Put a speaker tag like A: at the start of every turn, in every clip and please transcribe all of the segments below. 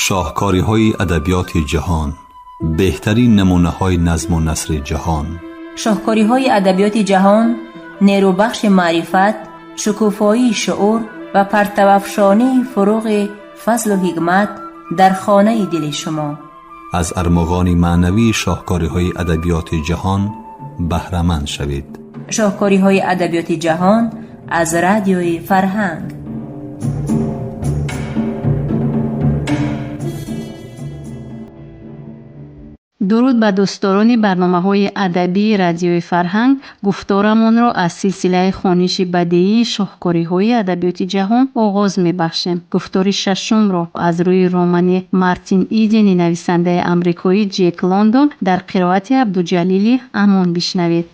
A: شاهکاری‌های ادبیات جهان، بهترین نمونه‌های نظم و نثر جهان.
B: شاهکاری‌های ادبیات جهان، نیروبخش معرفت، شکوفایی شعور و پرتوافشانی فروغ فضل و حکمت در خانه دل شما.
A: از ارمغان معنوی شاهکاری‌های ادبیات جهان بهره‌مند شوید.
B: شاهکاری‌های ادبیات جهان از رادیوی فرهنگ.
C: درود به دوستداران برنامه‌های ادبی رادیوی فرهنگ. گفتارمان را از سلسله خوانش بدیعی شاهکاری‌های ادبیات جهان آغاز می‌بخشیم. گفتار ششم را از روی رمان مارتین ایدن نویسنده آمریکایی جک لندن در قرائت عبدالجلیل امان بشنوید.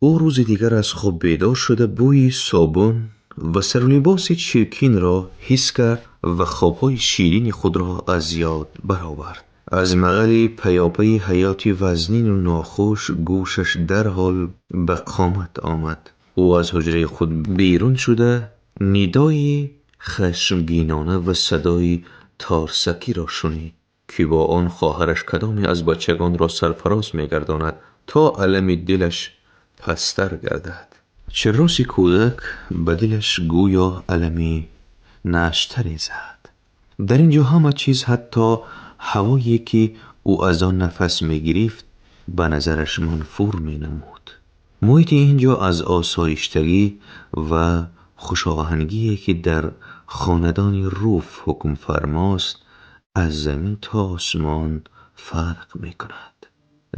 D: او روز دیگر از خواب بیدار شده بوی صابون و سر و لباس چرکین را حس کرد و خوابهای شیرین خود را از یاد برآورد. از مقر پیاپی حیات وزنین و ناخوش گوشش در حال به قامت آمد. او از حجره خود بیرون شده ندای خشمگینانه و صدای تارسکی را شنید که با آن خواهرش کدامی از بچگان را سرفراز می‌گرداند تا علم دلش پستر گردد. چراسی کودک به دلش گویا علمی نشتری زد. در اینجا همه چیز، حتی هوایی که او از آن نفس می گرفت، به نظرش منفور می نمود. محیط اینجا از آسایشتگی و خوشاهنگی که در خاندان روف حکم فرماست از زمین تا آسمان فرق می کند.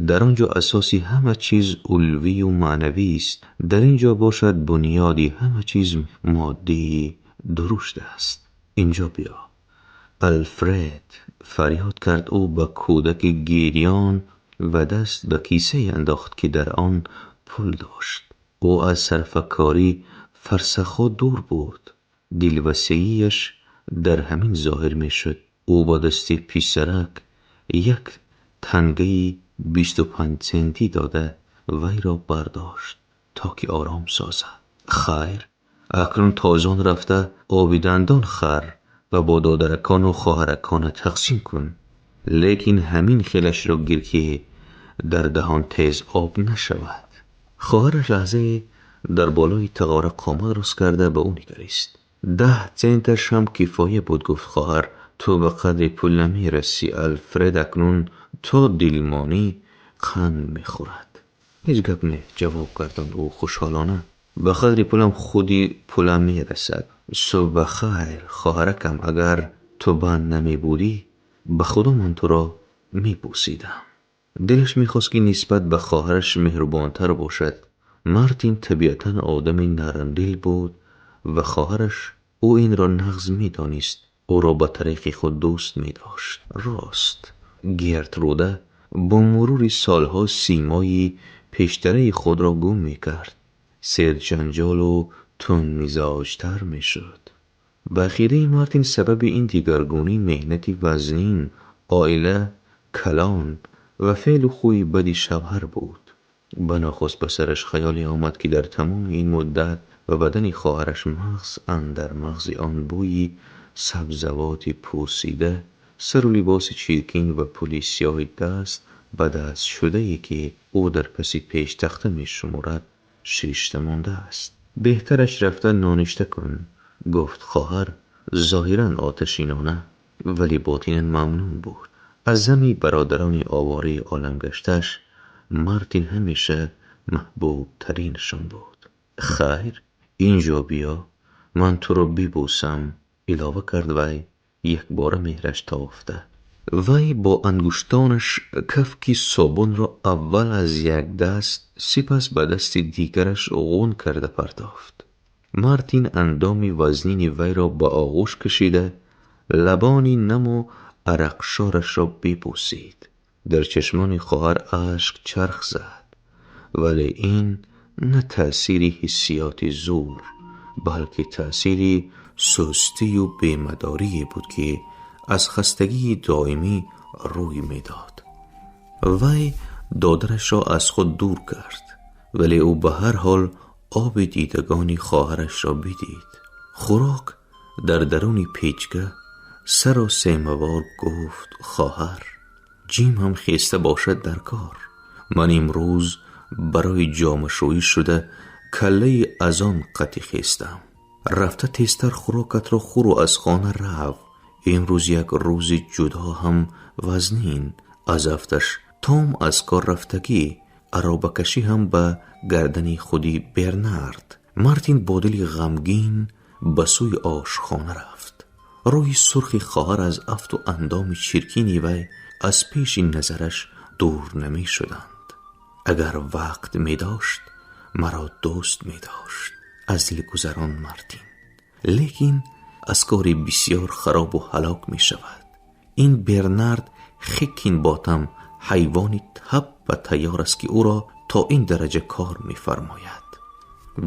D: در آنجا اساسی همه چیز علوی و معنوی است. در اینجا باشد بنیادی همه چیز مادی درشت است. اینجا بیا. آلفرد فریاد کرد. او به کودک گریان و دست به کیسه انداخت که در آن پول داشت. او از سرفکاری فرسخها دور بود. دلوسییش در همین ظاهر می شد. او با دست پسرک یک تنگه 25 سنتی داده وی را برداشت تا که آرام سازد. خیر، اکنون تازان رفته آب دندان خر و با دادرکان و خواهرکان تقسیم کن، لیکن همین خیلش را گیر که در دهان تیز آب نشود. خواهرش لحظه در بالای تقاره قامت راست کرده به او نگریست. 10 سنتش هم کفایه بود. گفت خواهر تو به قدر پول نمی رسی. آلفرد اکنون تا دلمانی قند می خورد. هیچ گپ نه، جواب کردند او خوشحالانه. به قدر پولم خودی پولم می رسد. صبح خیر خواهرکم، اگر تو بند نمی بودی به خدا من تو را می بوسیدم. دلش می خواست که نسبت به خواهرش مهربانتر باشد. مارتین طبیعتا آدمی نرمدل بود و خواهرش او این را نغز می دانست. او را به طریق خود دوست می داشت. راست، گرتروده با مرور سالها سیمای پیشتره خود را گم می کرد. سرد جنجال و تند مزاجتر می شد. بخیره مارتین سبب این دیگرگونی مهنت وزنین، عائله، کلان و فعل و خوی بدی شوهر بود. بناخست به سرش خیالی آمد که در تمام این مدت و بدن خواهرش مغز اندر مغز آن بوی سبزوات پوسیده، سر و لباس چیرکین و پولی سیاه دست به دست شده ای که او در پس پیش تخته می شمارد شیشته مانده است. بهترش رفته نانشته کن، گفت خواهر ظاهرا آتشینانه ولی باطنا ممنون بود. از همه برادران آواره عالم گشتش مارتین همیشه محبوب ترینشان بود. خیر اینجا بیا من تو رو ببوسم، اضافه کرد وی یک بار مهرش تافته. وی با انگشتانش کفکی صابون را اول از یک دست سپس به دست دیگرش غون کرده پرداخت. مارتین اندام وزنین وی را به آغوش کشیده لبانی نم و عرقشارش را ببوسید. در چشمان خواهر اشک چرخ زد، ولی این نه تأثیری حسیات زور بلکه تأثیری سستی و بیمداری بود که از خستگی دائمی روی میداد. وی دادرش را از خود دور کرد، ولی او به هر حال آب دیدگانی خواهرش را بدید. خوراک در درون پیچگه سراسیمه‌وار گفت: خواهر، جیم هم خسته باشد در کار. من امروز برای جامه شویی شده کله از آن قطی خستم. رفته تیزتر خوراکت را خور و از خانه رو. امروز یک روز جدا هم وزنین. از افتش تام از کار رفتگی، عرابکشی هم به گردنی خودی برنارد. مارتین با دلی غمگین به سوی آشخانه رفت. روی سرخ خواهر از افت و اندام چرکینی وی از پیش نظرش دور نمی شدند. اگر وقت می داشت مرا دوست می داشت، از دل گذران مارتین. لیکن از کاری بسیار خراب و هلاک می شود. این برنارد خکین باتم حیوانی تب و تیار است که او را تا این درجه کار می فرماید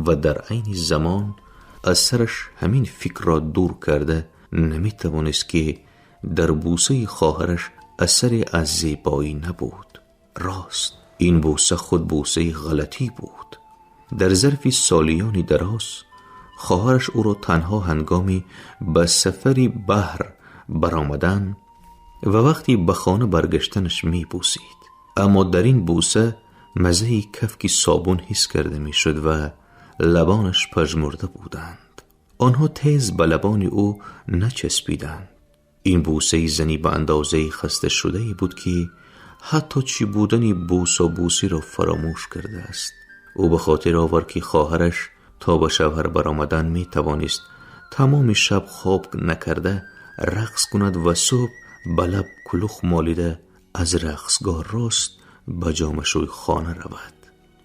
D: و در عین زمان از سرش همین فکر را دور کرده نمی توانست که در بوسه خواهرش اثری از زیبایی نبود. راست این بوسه خود بوسه غلطی بود. در ظرف سالیانی دراز خواهرش او را تنها هنگامی به سفری بحر برآمدن و وقتی به خانه برگشتنش می بوسید. اما در این بوسه مزه کفکی صابون حس کرده می شد و لبانش پژمرده بودند. آنها تیز به لبان او نچسبیدند. این بوسه زنی به اندازه خسته شده بود که حتی چی بودنی بوس و بوسی را فراموش کرده است. او به خاطر آورد که خواهرش تا به شوهر برآمدن می توانست تمام شب خواب نکرده رقص کند و صبح به لب کلوخ مالیده از رقصگاه راست به جامه‌شوی خانه رود.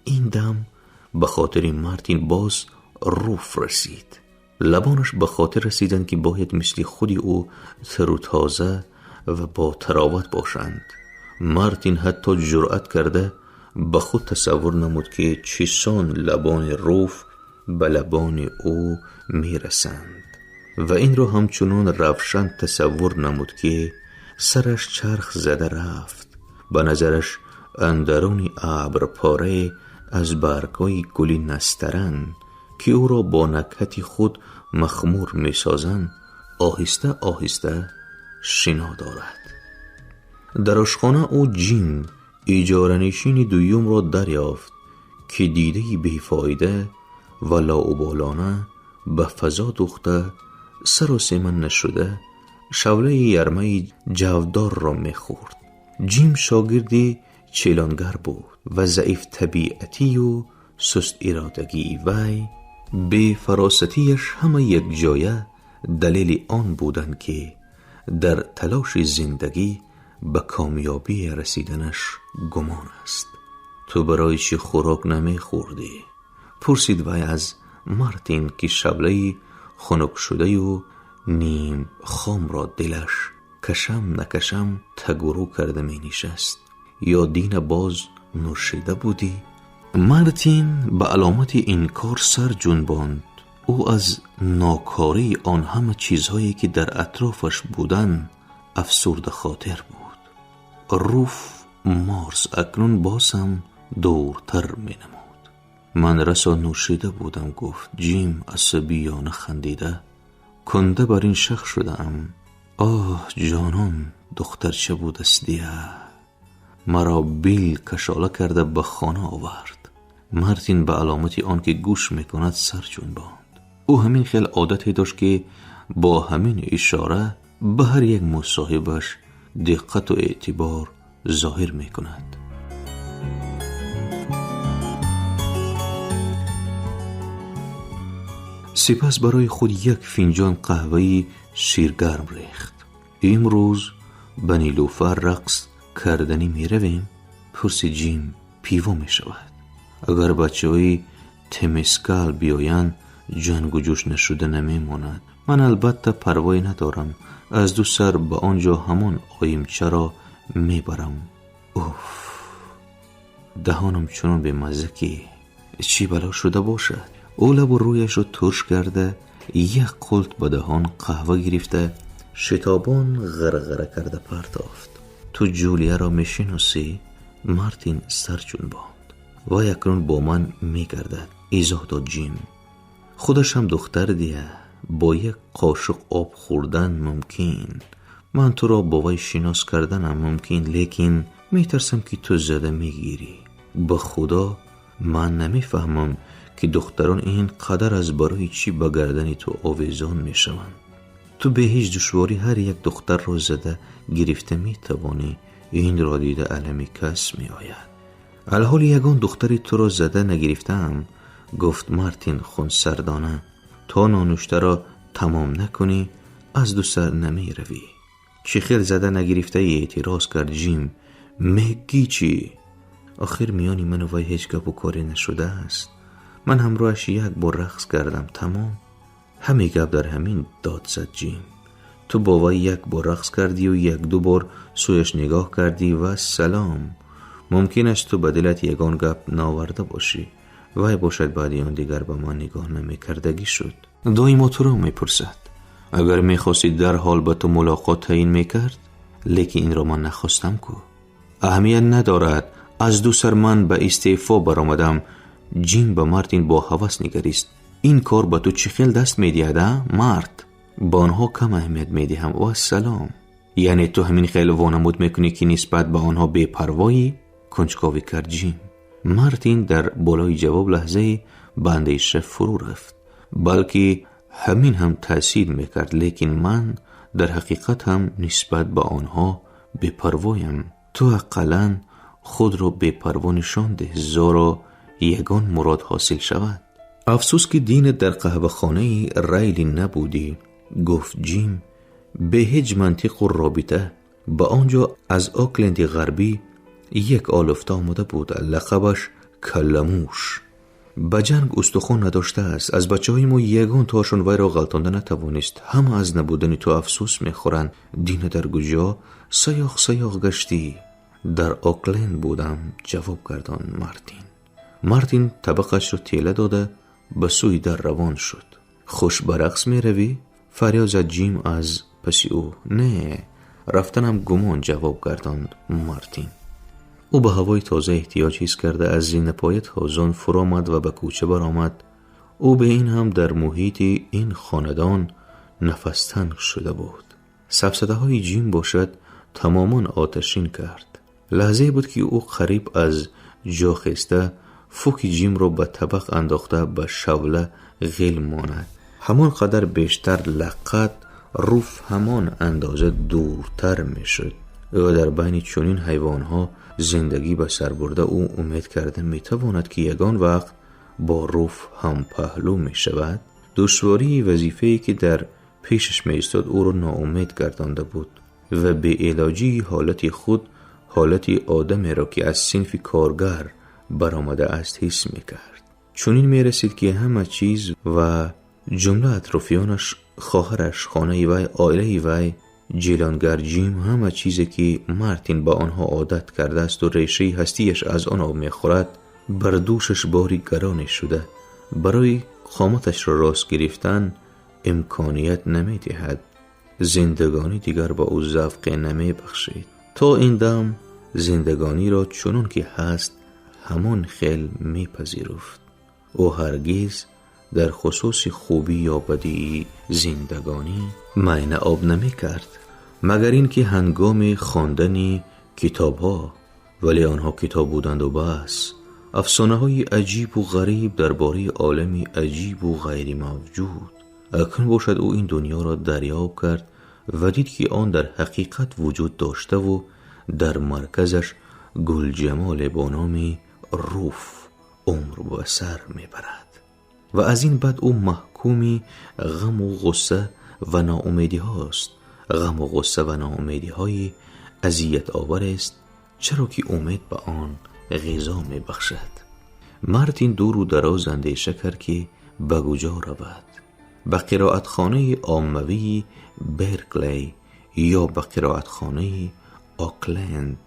D: این دم به خاطر مارتین باز روف رسید. لبانش به خاطر رسیدن که باید مثل خودی او تروتازه و با تراوت باشند. مارتین حتی جرأت کرده به خود تصور نمود که چسان لبان روف به لبان او میرسند و این رو همچنان روشن تصور نمود که سرش چرخ زده رفت. به نظرش اندرون ابر پاره از برگای گلی نسترن که او را با نکهت خود مخمور می سازند آهسته آهسته شنا دارد. در آشخانه او جیم اجاره‌نشین دویم را دریافت که دیده بیفایده و لاابالانه به فضا دوخته سراسیمه نشده شعله یرمه جودار را می‌خورد. جیم شاگردی چیلانگر بود و ضعیف طبیعتی و سست ارادگی وی به فراستیش همه یک جایه دلیل آن بودند که در تلاش زندگی به کامیابی رسیدنش گمان است. تو برای چی خوراک نمی خوردی؟ پرسید وی از مارتین که شبله‌ای خنک شده و نیم خام را دلش کشم نکشم تگورو کرده می نشست. یا دین باز نوشیده بودی؟ مارتین به علامت این کار سر جنباند. او از ناکاری آن همه چیزهایی که در اطرافش بودن افسرده خاطر بود. روف مارس اکنون بازم دورتر می نمود. من رسا نوشیده بودم، گفت جیم عصبیانه خندیده. کنده بر این شخ شده ام. آه جانم، دخترچه بود استیه. مرا بیل کشاله کرده به خانه آورد. مارتین به علامتی آن که گوش میکند سر جنباند. او همین خیل عادتی داشت که با همین اشاره به هر یک مصاحبش دقت و اعتبار ظاهر میکند. سپس برای خود یک فنجان قهوه‌ای شیرگرم ریخت. امروز به نیلوفر رقص کردنی می رویم؟ پرسید جیم. پیوا می شود. اگر بچه‌های تمسکال بیایند جنگ و جوش نشده نمی ماند. من البته پروایی ندارم. از دو سر به آنجا همان آیمچه را می برم. اوف، دهانم چنان به مزه که چی بلا شده باشد. او لب و رویش رو ترش کرده یک قلت به دهان قهوه گرفته شتابان غرغره کرده پرتافت. تو جولیا را میشناسی؟ مارتین سر جنباند. و اکنون با من میگردد، ایزاه داد جیم. خودش هم دختر دیه، با یک قاشق آب خوردن ممکن. من تو را با وی شناس کردنم ممکن، لیکن میترسم که تو زده میگیری. به خدا من نمیفهمم که دختران این قدر از برای چی به گردن تو آویزان میشوند. تو به هیچ دشواری هر یک دختر را زده گرفته میتوانی. این را دیده علمی کس میآید. الحال یگان دختری تو را زده نگرفتم، گفت مارتین خونسردانه. تا نانوشته را تمام نکنی از دو سر نمی روی. چی خیل زده نگرفته ای؟ اعتراض کرد جیم. میگی چی؟ آخر میانی من و وی هیچ گپ و کاری نشده است. من همراهش یک بار رقص کردم، تمام. همه گپ در همین، داد زد جیم. تو با وی یک بار رقص کردی و یک دو بار سویش نگاه کردی و سلام. ممکن است تو به دلت یگان گپ ناورده باشی. وی باشد بعد آن دیگر به من نگاه نمیکردگی شد. دائما تو را میپرسد. اگر میخواستی در حال با تو ملاقات تعیین میکرد، لیکن این را من نخواستم کو. اهمیت ندارد. از دو سر من به استعفا برآمدم. جیم به مارتین با هوس نگریست. این کار به تو چه خیل دست میدهد مرد؟ با آنها کم اهمیت میدهم و سلام. یعنی تو همین خیل وانمود میکنی که نسبت به آنها بی‌پروایی؟ کنجکاوی کرد جیم. مارتین در بالای جواب لحظه به اندیشه فرو رفت. بلکه همین هم تأثیر میکرد، لیکن من در حقیقت هم نسبت به آنها بی‌پروایم. تو اقلاً خود را بی‌پروا نشان ده، زیرا یگان مراد حاصل شود. افسوس که دین در قهوه خانه ریلی نبودی، گفت جیم. به هیچ منطق و رابطه با آنجا از آکلند غربی یک آلفته آمده بود، لقبش کلموش. به جنگ استخوان نداشته است. از بچه های ما یگان تاشون وی را غلطانده نتوانست. همه از نبودن تو افسوس میخورند. دین در کجا؟ سیاق گشتی. در آکلند بودم، جواب گردان مارتین طبقش رو تیله داده به سوی در روان شد. خوش برقص می روی؟ فریاد زد جیم از پسی او. نه، رفتنم گمان، جواب گرداند مارتین. او به هوای تازه احتیاج حس کرده از زین پای تازان فرامد و به کوچه برآمد. او به این هم در محیط این خاندان نفس تنگ شده بود. سبسده های جیم باشد تماما آتشین کرد. لحظه بود که او قریب از جا خسته فوک جیم را به طبق انداخته به شعله غل ماند. همان قدر بیشتر لقت روف همان اندازه دورتر می شد. و در بین چنین حیوانها زندگی به سر برده او امید کرده می تواند که یگان وقت با روف هم پهلو می شود. دشواری وظیفه‌ای که در پیشش می ایستاد او را ناامید گردانده بود و به علاجی حالت خود، حالتی آدمی را که از صنف کارگر برآمده است حس می کرد. چنین می رسید که همه چیز و جمله اطرافیانش، خواهرش، خانه وی، عائله وی، جیلانگر جیم، همه چیزی که مارتین با آنها عادت کرده است و ریشه هستیش از آنها می خورد، بر دوشش باری گرانی شده. برای قامتش را راست گرفتن امکانیت نمی دهد. زندگانی دیگر با او ذوق نمی بخشید. تا این دم زندگانی را چنان که هست همان خیل می پذیرفت. او هرگز در خصوص خوبی یا بدی زندگانی معینه آب نمی کرد، مگر این که هنگام خواندن کتاب ها، ولی آنها کتاب بودند و بس، افسانه های عجیب و غریب درباره عالمی عجیب و غیر موجود. اکنون باشد او این دنیا را دریاب کرد و دید که آن در حقیقت وجود داشته و در مرکزش گل جمال با نام روف عمر به سر می برد. و از این بعد او محکومی غم و غصه و ناامیدی هاست. غم و غصه و ناامیدی های اذیت آور است، چرا که امید به آن غذا می بخشد. مارتین دور و دراز اندیشه کرد که به کجا رود. به قرائتخانه عاموی برکلی یا به قرائتخانه آکلند،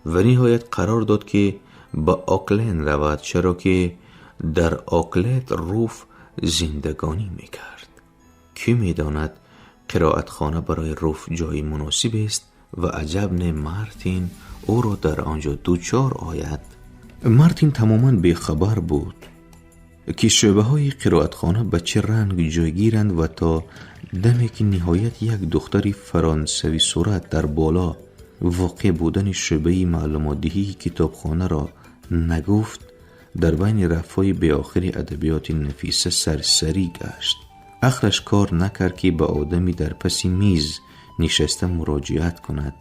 D: و نهایت قرار داد که به آکلند رود، چرا که در آکلند روف زندگانی میکرد. کی میداند قرائتخانه برای روف جای مناسب است و عجب نه مارتین او را در آنجا دوچار آید. مارتین تماما بیخبر بود که شعبه های قرائتخانه به چه رنگ جایگیرند و تا دمی که نهایت یک دختری فرانسوی صورت در بالا واقع بودن شعبه معلومات دهی کتابخانه را نگفت، در بین رفای به آخر ادبیات نفیسه سرسری گشت. آخرش کار نکرد که به آدمی در پس میز نشسته مراجعت کند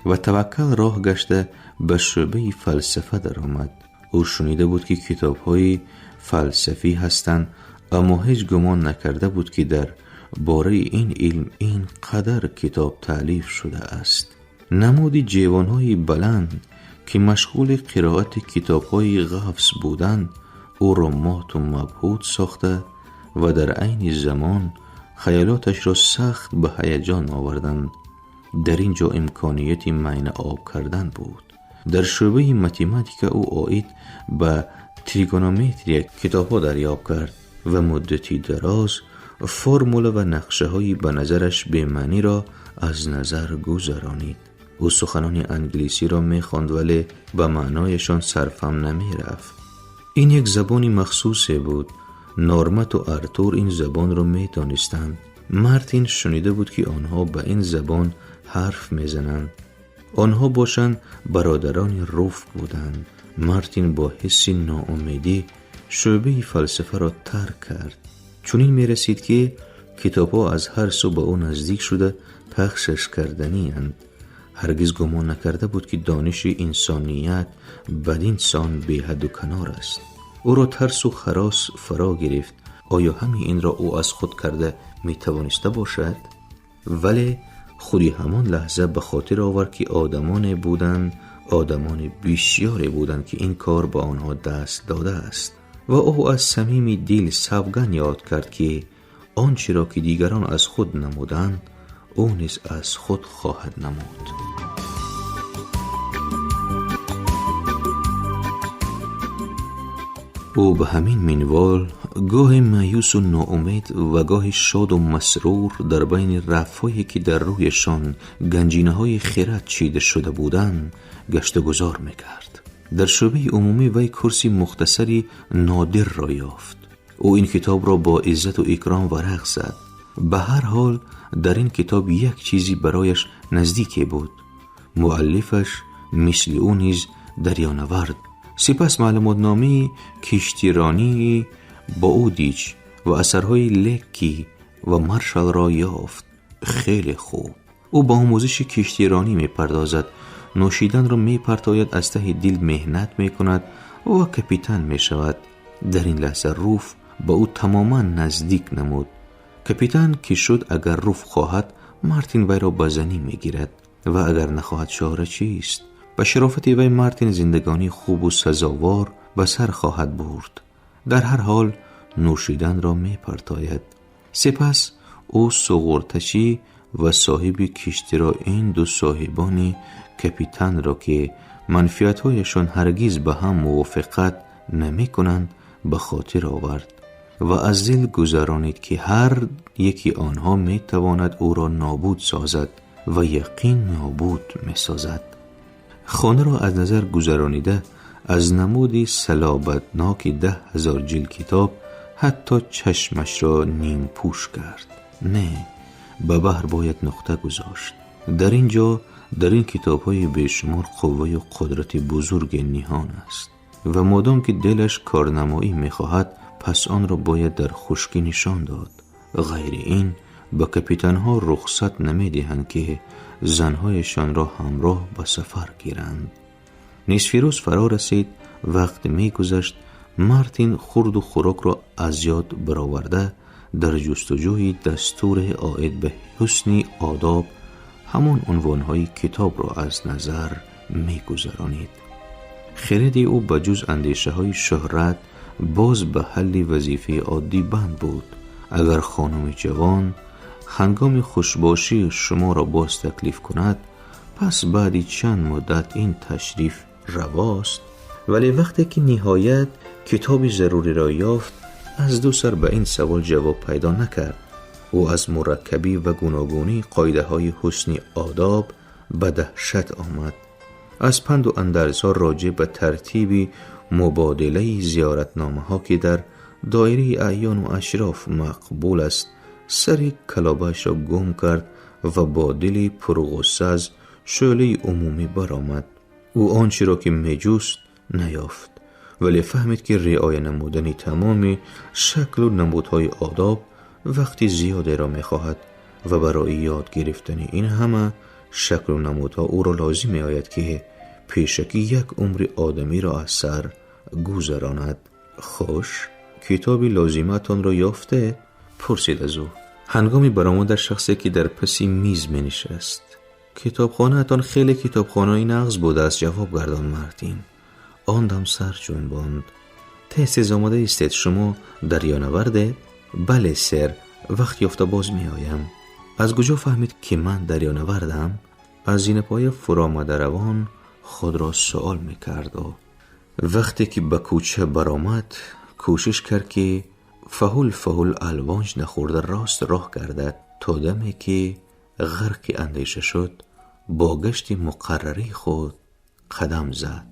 D: و توکل راه گشته به شعبه فلسفه در آمد. او شنیده بود که کتاب‌های فلسفی هستند، اما هیچ گمان نکرده بود که در باره این علم این قدر کتاب تألیف شده است. نمودی جوان‌های بلند که مشغول قرائت کتاب‌های غفص بودند او را مات و مبهوت ساخته و در عین زمان خیالاتش را سخت به هیجان آوردند. در اینجا امکانیت معین آب کردن بود. در شعبه متماتیک او آید به تریگونومتری کتاب‌ها دریافت کرد و مدتی دراز فرمول و نقشه های به نظرش بی‌معنی را از نظر گذرانید. او سخنان انگلیسی را می‌خواند ولی به معنایشان صرفم نمی‌رفت. این یک زبانی مخصوصی بود. نورمت و ارتور این زبان را می‌دانستند. مارتین شنیده بود که آنها به این زبان حرف می‌زنند. آنها باشند برادران روف بودند. مارتین با حس ناامیدی شعبه فلسفه را ترک کرد. چنین می‌رسید که کتاب‌ها از هر سو به او نزدیک شده پخشش کردنی اند. هرگز گمان نکرده بود که دانش انسانیت بدین سان بی حد و کنار است. او را ترس و هراس فرا گرفت. آیا همین این را او از خود کرده می توانسته باشد؟ ولی خودی همان لحظه به خاطر آورد که آدمان بسیاری بودند که این کار به آنها دست داده است و او از صمیم دل سوگند یاد کرد که آنچه را که دیگران از خود نمودند او نیز از خود خواهد نمود. او به همین منوال گاه مایوس و ناامید و گاه شاد و مسرور در بین رفایی که در رویشان گنجینه های خیرات چیده شده بودند گشت و گذار میکرد. در شعبه عمومی وی کرسی مختصری نادر را یافت. او این کتاب را با عزت و اکرام ورق زد. به هر حال در این کتاب یک چیزی برایش نزدیکی بود. مؤلفش مثل او نیز دریانورد. سپس معلومات نامه کشتیرانی با اودیچ و اثرهای لکی و مارشال را یافت. خیلی خوب. او با آموزش کشتیرانی می پردازد، نوشیدن را می پرتاید، از ته دل مهنت می کند و کپیتان می شود. در این لحظه روف با او تماما نزدیک نمود. کپیتان که شد اگر روف خواهد مارتین وی را بزنی می گیرد و اگر نخواهد چاره چیست؟ به شرافت وی مارتین زندگانی خوب و سزاوار به سر خواهد برد. در هر حال نوشیدن را می پرتاید. سپس او سغورتشی و صاحب کشتی را این دو صاحبان کپیتان را که منفعت‌هایشان هرگز به هم موافقت نمی کنند به خاطر آورد و از دل گذرانید که هر یکی آنها می تواند او را نابود سازد و یقین نابود می سازد. خانه را از نظر گذرانیده از نمودی صلابتناک 10,000 جلد کتاب حتی چشمش را نیم پوش کرد. نه، به بحر باید نقطه گذاشت. در اینجا در این کتاب‌های بیشمار قوه و قدرت بزرگ نهان است و مادام که دلش کارنمایی می‌خواهد پس آن را باید در خشکی نشان داد. غیر این به کپیتان‌ها رخصت نمی‌دهند که زن‌هایشان را همراه به سفر گیرند. نصف روز فرا رسید. وقت می‌گذشت. مارتین خورد و خوراک را از یاد برآورده در جستجوی دستور عاید به حسن آداب همان عنوان‌های کتاب را از نظر می‌گذرانید. خرد او بجز اندیشه‌های شهرت باز به حل وظیفه عادی بند بود. اگر خانم جوان هنگام خوشباشی شما را باز تکلیف کند پس بعدی چند مدت این تشریف رواست. ولی وقتی که نهایت کتابی ضروری را یافت از دو سر به این سوال جواب پیدا نکرد. او از مرکبی و گوناگونی قاعده های حسن آداب به دهشت آمد. از پند و اندرزها راجع به ترتیب مبادله زیارتنامه ها که در دایره اعیان و اشراف مقبول است سری کلابه‌اش را گم کرد و با دلی پرغصه از شعله عمومی برآمد. او آنچه را که می‌جست نیافت، ولی فهمید که رعایت نمودن تمام شکل و نمودهای آداب وقتی زیاده را می‌خواهد و برای یاد گرفتن این همه شکل و نمودها او را لازم می‌آید که پیشکی یک عمر آدمی را از سر گذراند. خوش، کتابی لازمتان را یافته؟ پرسید از او. هنگامی برآمد شخصی که در پسی میز می نشست. کتابخانه اتان خیلی کتابخانه نغز بوده است، جواب گردان مارتین. آن دم سر جنباند. تحصیل آمده استید، شما دریانورده؟ بله سر، وقت یافته باز می آیم. از کجا فهمید که من دریانوردم؟ از زین پای فرآمده روان خود را سوال می کرد و وقتی که به کوچه برآمد کوشش کرد که فهول الوانج نخورده راست راه گردد تا دمی که غرق اندیشه شد با گشت مقرری خود قدم زد.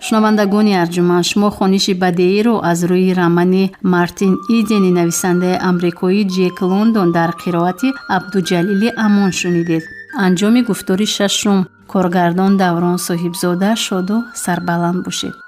C: شنوندگان ارجمند، شما خوانش بدیعی رو از روی رمان مارتین ایدن نویسنده آمریکایی جک لندن در قرائت عبدالجلیل امان شنیدید. انجام گفتاری ششم کارگردان دوران صاحبزاده. شاد و سربلند باشید.